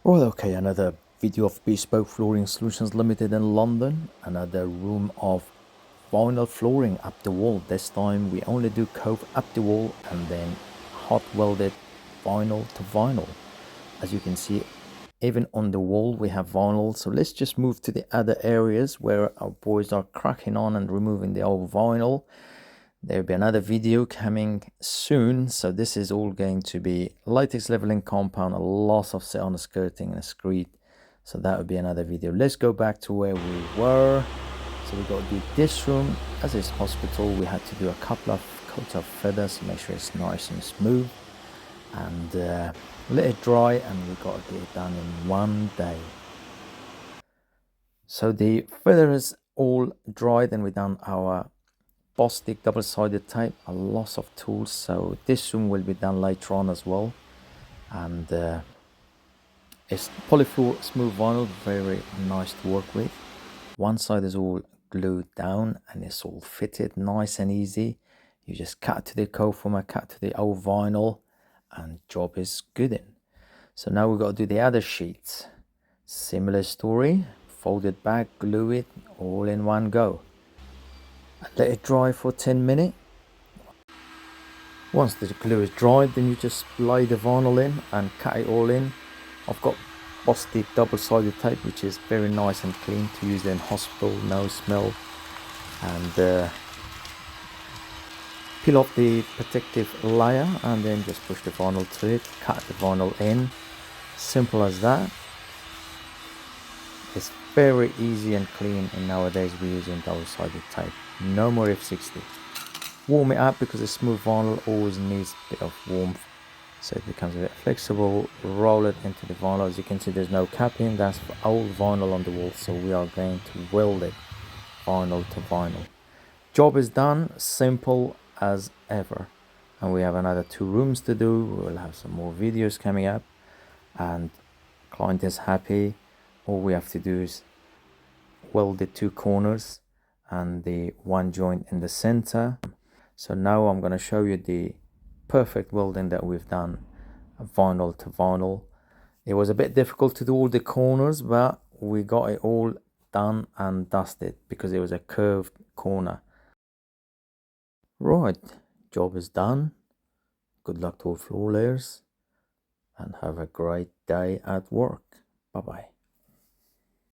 Right, okay, another video of Bespoke Flooring Solutions Limited in London. Another room of vinyl flooring up the wall. This time we only do cove up the wall and then hot welded vinyl to vinyl. As you can see, even on the wall we have vinyl. So let's just move to the other areas where our boys are cracking on and removing the old vinyl. There'll be another video coming soon. So this is all going to be latex leveling compound, a lot of set on skirting and screed. So that would be another video. Let's go back to where we were. So we got to do this room. As is hospital, we had to do a couple of coats of feathers to make sure it's nice and smooth, and let it dry, and we got to get it done in one day. So the feather is all dried and we done our Bostik double-sided tape, a lot of tools. So this room will be done later on as well, and it's polyflor smooth vinyl, very nice to work with. One side is all glued down and it's all fitted nice and easy. You just cut to the cove form, cut to the old vinyl, and job is good in. So now we've got to do the other sheets. Similar story, fold it back, glue it, all in one go. Let it dry for 10 minutes. Once the glue is dried, then you just lay the vinyl in and cut it all in. I've got Bostik double-sided tape, which is very nice and clean to use in hospital, no smell. And peel off the protective layer and then just push the vinyl to it, cut the vinyl in. Simple as that. It's very easy and clean, and nowadays we're using double-sided tape. No more F60. Warm it up because the smooth vinyl always needs a bit of warmth, so it becomes a bit flexible. Roll it into the vinyl. As you can see, there's no capping. That's for old vinyl on the wall, so we are going to weld it vinyl to vinyl. Job is done, simple as ever. And we have another 2 rooms to do. We'll have some more videos coming up, and client is happy. All we have to do is weld the 2 corners and the 1 joint in the center. So now I'm going to show you the perfect welding that we've done, vinyl to vinyl. It was a bit difficult to do all the corners, but we got it all done and dusted because it was a curved corner. Right, job is done. Good luck to all floor layers and have a great day at work. Bye bye.